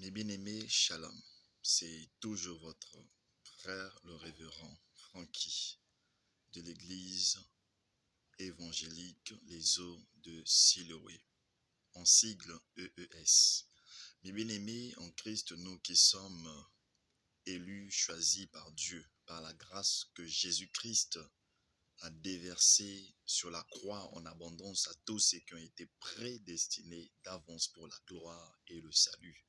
Mes bien-aimés, shalom. C'est toujours votre frère, le révérend Francky, de l'église évangélique Les Eaux de Siloé, en sigle EES. Mes bien-aimés en Christ, nous qui sommes élus, choisis par Dieu, par la grâce que Jésus-Christ a déversée sur la croix en abondance à tous ceux qui ont été prédestinés d'avance pour la gloire et le salut.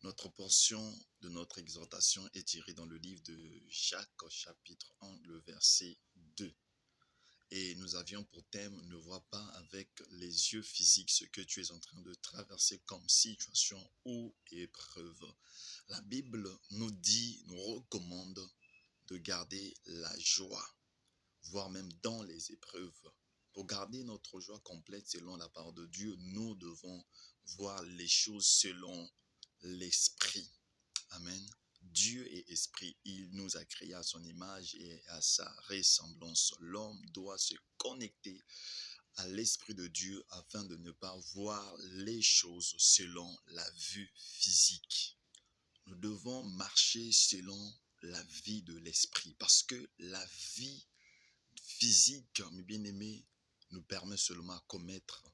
Notre portion de notre exhortation est tirée dans le livre de Jacques, chapitre 1, le verset 2. Et nous avions pour thème, ne vois pas avec les yeux physiques ce que tu es en train de traverser comme situation ou épreuve. La Bible nous dit, nous recommande de garder la joie, voire même dans les épreuves. Pour garder notre joie complète selon la parole de Dieu, nous devons voir les choses selon l'esprit. Amen. Dieu est esprit. Il nous a créés à son image et à sa ressemblance. L'homme doit se connecter à l'esprit de Dieu afin de ne pas voir les choses selon la vue physique. Nous devons marcher selon la vie de l'esprit parce que la vie physique, mes bien-aimés, nous permet seulement à commettre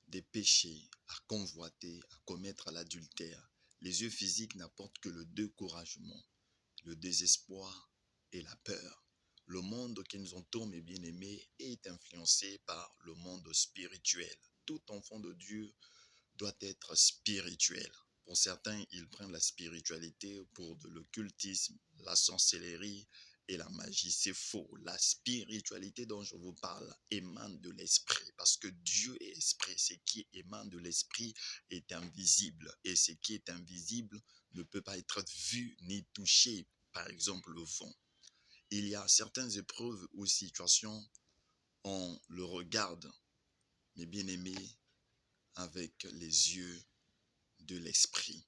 des péchés, à convoiter, à commettre l'adultère. Les yeux physiques n'apportent que le découragement, le désespoir et la peur. Le monde qui nous entoure, mes bien-aimés, est influencé par le monde spirituel. Tout enfant de Dieu doit être spirituel. Pour certains, ils prennent la spiritualité pour de l'occultisme, la sorcellerie et la magie. C'est faux. La spiritualité dont je vous parle émane de l'esprit parce que Dieu est esprit. Ce qui émane de l'esprit est invisible et ce qui est invisible ne peut pas être vu ni touché. Par exemple, le vent. Il y a certaines épreuves ou situations, on le regarde, mes bien-aimés, avec les yeux de l'esprit.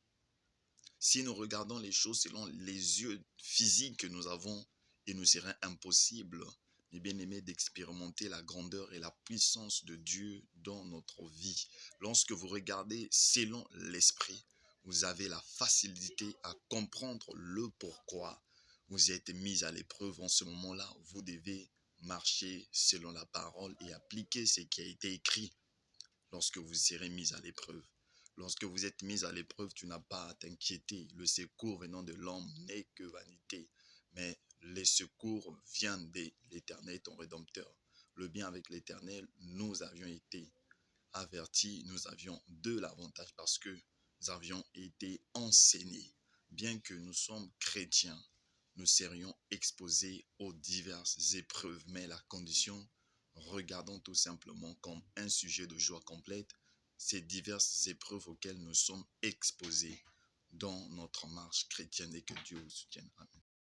Si nous regardons les choses selon les yeux physiques que nous avons, il nous serait impossible, mes bien-aimés, d'expérimenter la grandeur et la puissance de Dieu dans notre vie. Lorsque vous regardez selon l'esprit, vous avez la facilité à comprendre le pourquoi vous êtes mis à l'épreuve en ce moment-là. Vous devez marcher selon la parole et appliquer ce qui a été écrit lorsque vous serez mis à l'épreuve. Lorsque vous êtes mis à l'épreuve, tu n'as pas à t'inquiéter. Le secours venant de l'homme n'est que vanité. Mais les secours viennent de l'Éternel, ton Rédempteur. Le bien avec l'Éternel, nous avions été avertis, nous avions de l'avantage parce que nous avions été enseignés. Bien que nous sommes chrétiens, nous serions exposés aux diverses épreuves. Mais la condition, regardons tout simplement comme un sujet de joie complète ces diverses épreuves auxquelles nous sommes exposés dans notre marche chrétienne et que Dieu vous soutienne. Amen.